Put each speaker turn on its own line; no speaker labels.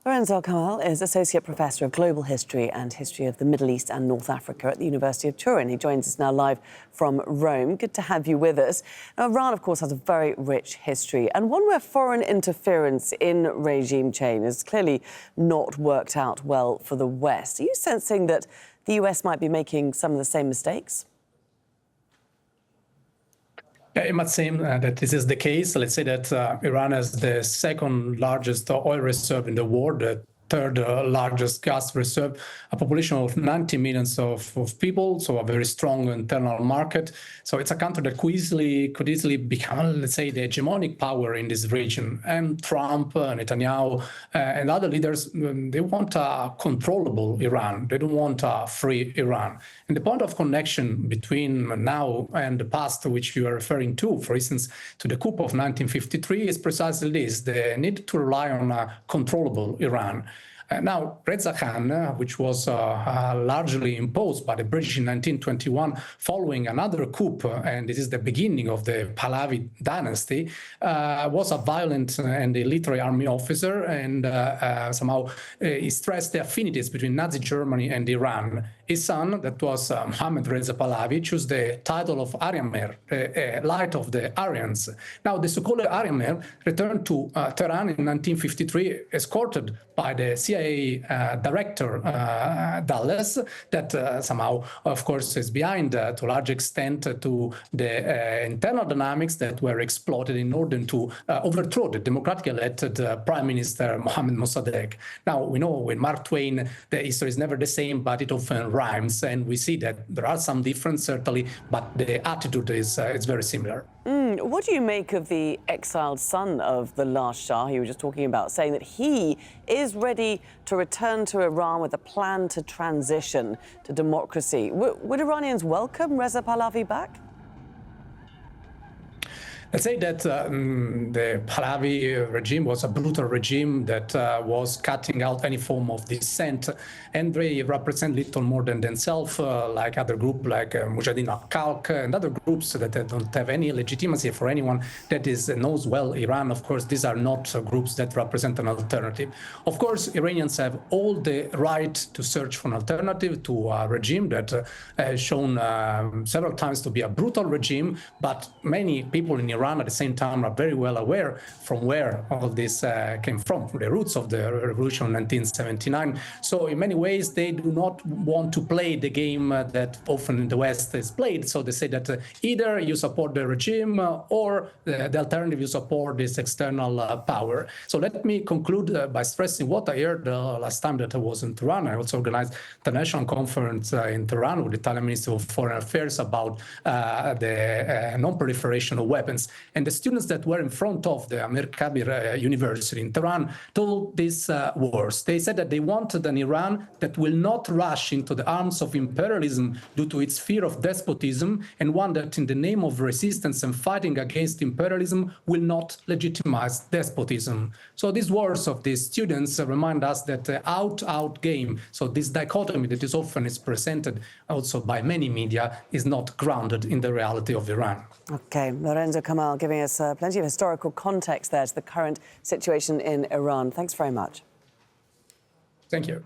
Lorenzo Kamel is Associate Professor of Global History and History of the Middle East and North Africa at the University of Turin. He joins us now live from Rome. Good to have you with us. Now, Iran, of course, has a very rich history and one where foreign interference in regime change has clearly not worked out well for the West. Are you sensing that the US might be making some of the same mistakes?
It might seem that this is the case. Let's say that Iran has the second largest oil reserve in the world, the third largest gas reserve, a population of 90 million of people, so a very strong internal market. So it's a country that could easily become, let's say, the hegemonic power in this region. And Trump, Netanyahu, and other leaders, they want a controllable Iran. They don't want a free Iran. And the point of connection between now and the past, which you are referring to, for instance, to the coup of 1953, is precisely this: the need to rely on a controllable Iran. Now, Reza Khan, which was largely imposed by the British in 1921 following another coup, and this is the beginning of the Pahlavi dynasty, was a violent and illiterate army officer, and somehow he stressed the affinities between Nazi Germany and Iran. His son, that was Mohammad Reza Pahlavi, chose the title of Aryamer, Light of the Aryans. Now, the so-called Aryamer returned to Tehran in 1953, escorted by the CIA director, Dulles, that somehow, of course, is behind, to a large extent, to the internal dynamics that were exploited in order to overthrow the democratically elected Prime Minister Mohammad Mossadegh. Now, we know with Mark Twain, the history is never the same, but it often rhymes, and we see that there are some differences, certainly, but the attitude is very similar.
What do you make of the exiled son of the last Shah you were just talking about, saying that he is ready to return to Iran with a plan to transition to democracy? Would Iranians welcome Reza Pahlavi back?
Let's say that the Pahlavi regime was a brutal regime that was cutting out any form of dissent, and they represent little more than themselves, like other groups like Mujahideen al-Khalq and other groups that don't have any legitimacy. For anyone that knows well Iran, of course, these are not groups that represent an alternative. Of course, Iranians have all the right to search for an alternative to a regime that has shown several times to be a brutal regime, but many people in Iran at the same time are very well aware from where all this came from the roots of the revolution of 1979. So in many ways, they do not want to play the game that often in the West is played. So they say that either you support the regime or the alternative, you support this external power. So let me conclude by stressing what I heard last time that I was in Tehran. I also organized the national conference in Tehran with the Italian Minister of Foreign Affairs about the non-proliferation of weapons. And the students that were in front of the Amir Kabir University in Tehran told these words. They said that they wanted an Iran that will not rush into the arms of imperialism due to its fear of despotism, and one that in the name of resistance and fighting against imperialism will not legitimize despotism. So these words of these students remind us that the out game, so this dichotomy that is often presented also by many media, is not grounded in the reality of Iran.
Okay, Lorenzo Kamel giving us plenty of historical context there to the current situation in Iran. Thanks very much.
Thank you.